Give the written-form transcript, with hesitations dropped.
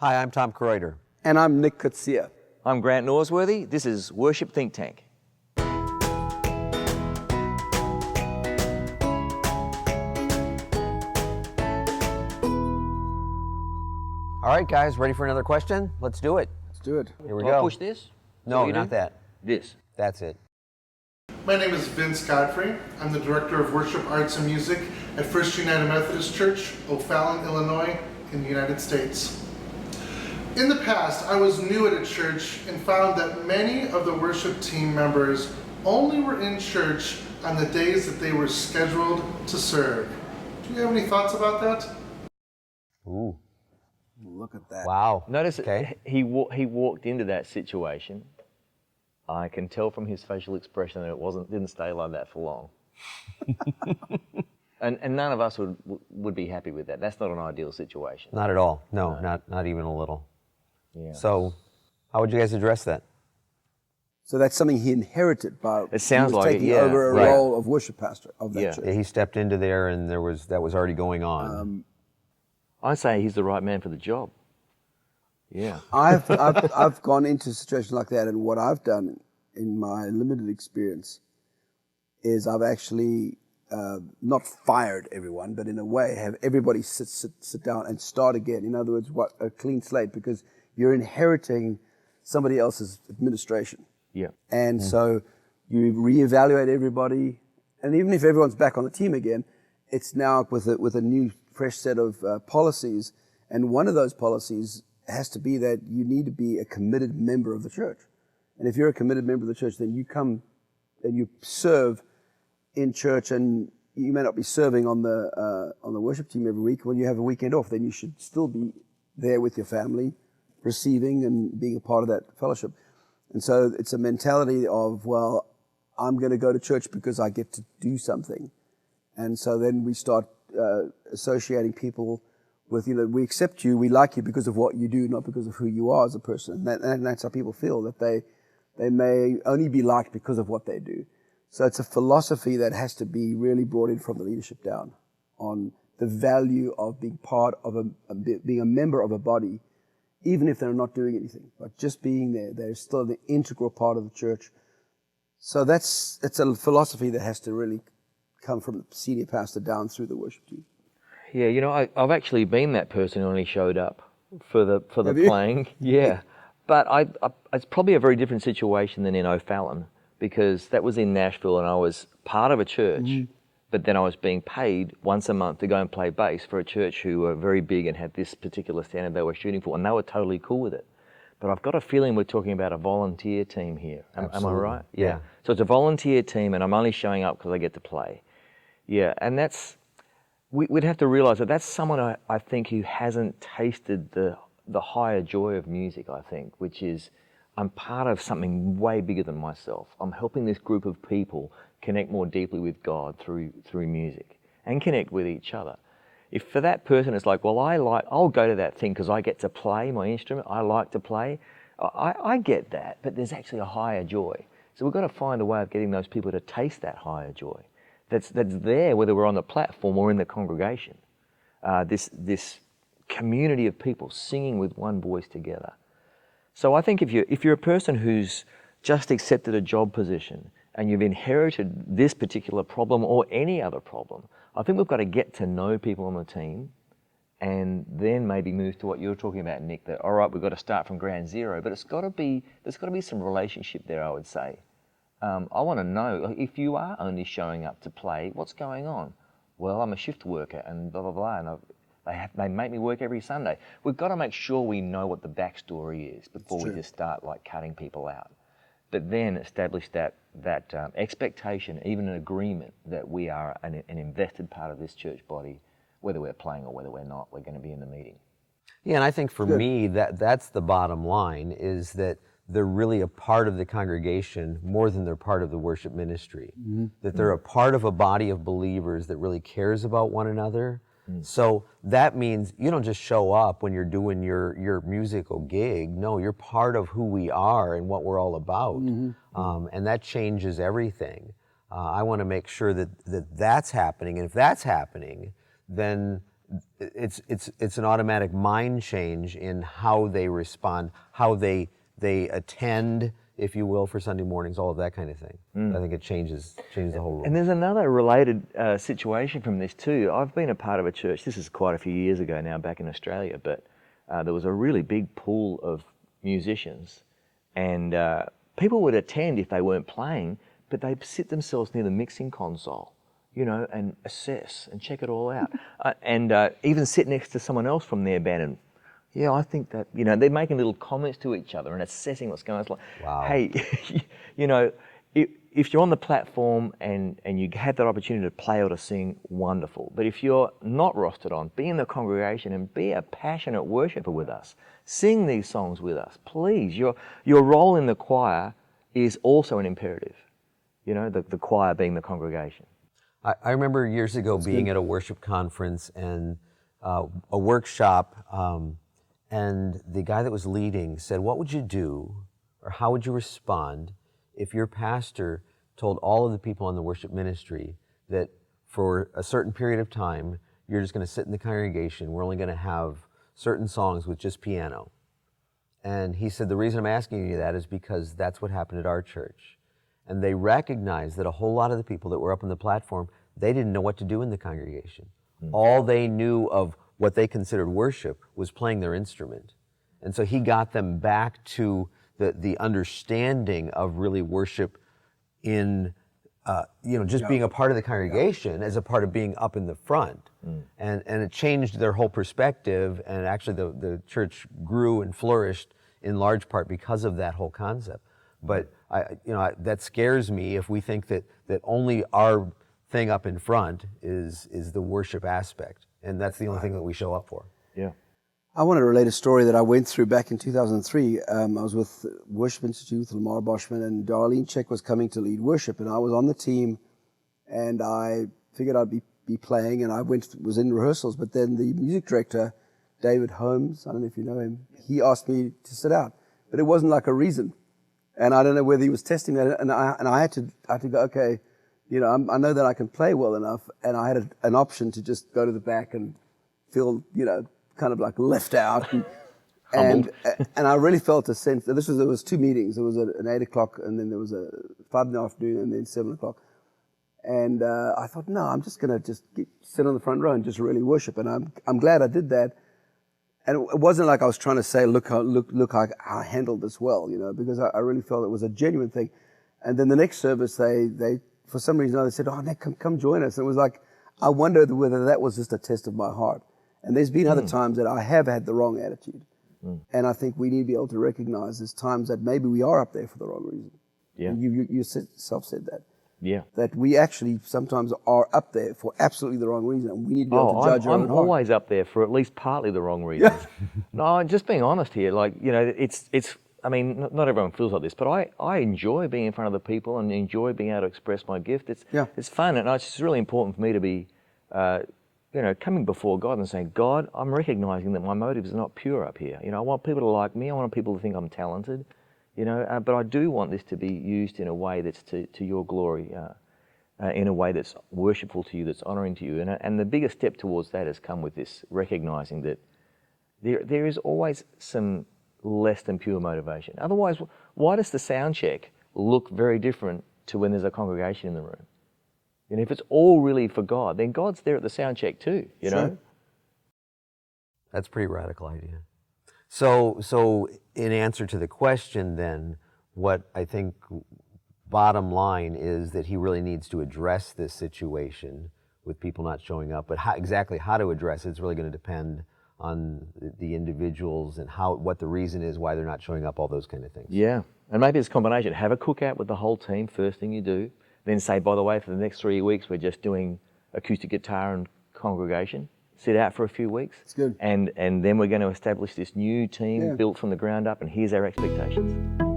Hi, I'm Tom Kraeuter. And I'm Nick Coetzee. I'm Grant Norsworthy. This is Worship Think Tank. All right, guys, ready for another question? Let's do it. Let's do it. Here we Do go. I push this? No, you not do? that. This. That's it. My name is Vince Godfrey. I'm the Director of Worship, Arts, and Music at First United Methodist Church, O'Fallon, Illinois, in the United States. In the past, I was new at a church and found that many of the worship team members only were in church on the days that they were scheduled to serve. Do you have any thoughts about that? Ooh, Look at that. wow. Notice Okay. he walked into that situation. I can tell from his facial expression that it didn't stay like that for long. and none of us would be happy with that. That's not an ideal situation. Not at all. No, not even a little. Yeah. So, how would you guys address that? So that's something he inherited by It sounds he was like it, taking yeah. over a Right. role of worship pastor of that Yeah. church. Yeah, he stepped into there, and that was already going on. I say he's the right man for the job. Yeah. I've gone into a situation like that, and what I've done in my limited experience is I've actually not fired everyone, but in a way have everybody sit down and start again. In other words, a clean slate, because you're inheriting somebody else's administration. Yeah. And so you reevaluate everybody, and even if everyone's back on the team again, it's now with a new, fresh set of policies. And one of those policies has to be that you need to be a committed member of the church. And if you're a committed member of the church, then you come and you serve in church, and you may not be serving on the worship team every week. When you have a weekend off, then you should still be there with your family, receiving and being a part of that fellowship. And so it's a mentality of, well, I'm going to go to church because I get to do something. And so then we start associating people with, we accept you, we like you because of what you do, not because of who you are as a person. And that's how people feel, that they may only be liked because of what they do. So it's a philosophy that has to be really brought in from the leadership down on the value of being part of being a member of a body, even if they're not doing anything, but just being there. They're still an integral part of the church. So it's a philosophy that has to really come from the senior pastor down through the worship team. Yeah, I've actually been that person who only showed up for the Have you? playing. Yeah. But it's probably a very different situation than in O'Fallon, because that was in Nashville and I was part of a church, but then I was being paid once a month to go and play bass for a church who were very big and had this particular standard they were shooting for, and they were totally cool with it. But I've got a feeling we're talking about a volunteer team here. Am I right? Yeah. So it's a volunteer team and I'm only showing up because I get to play. Yeah, and we'd have to realize that that's someone I think who hasn't tasted the higher joy of music, I think, which is I'm part of something way bigger than myself. I'm helping this group of people connect more deeply with God through music and connect with each other. If for that person it's like, well, I'll go to that thing because I get to play my instrument, I like to play, I get that, but there's actually a higher joy. So we've got to find a way of getting those people to taste that higher joy that's there, whether we're on the platform or in the congregation. This community of people singing with one voice together. So I think if you're a person who's just accepted a job position and you've inherited this particular problem or any other problem, I think we've got to get to know people on the team and then maybe move to what you're talking about, Nick, that all right, we've got to start from ground zero, but there's got to be some relationship there, I would say. I want to know, if you are only showing up to play, what's going on? Well, I'm a shift worker and blah, blah, blah, and they make me work every Sunday. We've got to make sure we know what the backstory is before we just start like cutting people out. But then establish that expectation, even an agreement that we are an invested part of this church body, whether we're playing or whether we're not, we're going to be in the meeting. Yeah, and I think for me, that's the bottom line, is that they're really a part of the congregation more than they're part of the worship ministry. That they're a part of a body of believers that really cares about one another. So that means you don't just show up when you're doing your musical gig. No, you're part of who we are and what we're all about. And that changes everything. I want to make sure that that's happening. And if that's happening, then it's an automatic mind change in how they respond, how they attend, if you will, for Sunday mornings, all of that kind of thing. I think it changes the whole rule. And there's another related situation from this too. I've been a part of a church, this is quite a few years ago now, back in Australia, but there was a really big pool of musicians, and people would attend if they weren't playing, but they'd sit themselves near the mixing console, you know, and assess and check it all out. And even sit next to someone else from their band and, yeah, I think that, you know, they're making little comments to each other and assessing what's going on. It's like, wow. Hey, you know, if you're on the platform and you had that opportunity to play or to sing, wonderful. But if you're not rostered on, be in the congregation and be a passionate worshiper with us. Sing these songs with us, please. Your role in the choir is also an imperative, you know, the choir being the congregation. I remember years ago being at a worship conference and a workshop, and the guy that was leading said, what would you do, or how would you respond if your pastor told all of the people in the worship ministry that for a certain period of time, you're just going to sit in the congregation, we're only going to have certain songs with just piano? And he said, the reason I'm asking you that is because that's what happened at our church. And they recognized that a whole lot of the people that were up on the platform, they didn't know what to do in the congregation. All they knew of what they considered worship was playing their instrument. And so he got them back to the understanding of really worship in, just being a part of the congregation as a part of being up in the front. And it changed their whole perspective, and actually the church grew and flourished in large part because of that whole concept. But that scares me if we think that only our thing up in front is the worship aspect, and that's the only thing that we show up for. Yeah. I want to relate a story that I went through back in 2003. I was with Worship Institute with Lamar Boschman, and Darlene Check was coming to lead worship, and I was on the team, and I figured I'd be playing, and I was in rehearsals, but then the music director, David Holmes, I don't know if you know him, he asked me to sit out, but it wasn't like a reason, and I don't know whether he was testing that, and I had to go, okay, I know that I can play well enough, and I had an option to just go to the back and feel, kind of like left out. And I really felt a sense that there was two meetings. There was an 8 o'clock, and then there was a 5 in the afternoon, and then 7 o'clock. And I thought, no, I'm just going to sit on the front row and just really worship. And I'm glad I did that. And it wasn't like I was trying to say, look how I handled this well, because I really felt it was a genuine thing. And then the next service, they for some reason, they said, oh, Nick, come join us. And it was like, I wondered whether that was just a test of my heart. And there's been other times that I have had the wrong attitude. And I think we need to be able to recognize there's times that maybe we are up there for the wrong reason. Yeah. And you yourself said that. Yeah. That we actually sometimes are up there for absolutely the wrong reason. And we need to be able to judge our own I'm heart. always up there for at least partly the wrong reasons. No, just being honest here, it's I mean, not everyone feels like this, but I enjoy being in front of the people and enjoy being able to express my gift. It's fun, and it's just really important for me to be, coming before God and saying, God, I'm recognizing that my motives are not pure up here. I want people to like me. I want people to think I'm talented, but I do want this to be used in a way that's to your glory, in a way that's worshipful to you, that's honoring to you. And the biggest step towards that has come with this, recognizing that there is always some less than pure motivation. Otherwise, why does the sound check look very different to when there's a congregation in the room? If it's all really for God, then God's there at the sound check too, you know? That's a pretty radical idea. So in answer to the question then, what I think bottom line is that he really needs to address this situation with people not showing up, but exactly how to address it's really going to depend on the individuals and what the reason is why they're not showing up, all those kind of things. Yeah, and maybe it's a combination. Have a cookout with the whole team, first thing you do. Then say, by the way, for the next 3 weeks, we're just doing acoustic guitar and congregation. Sit out for a few weeks. It's good. And then we're going to establish this new team built from the ground up, and here's our expectations.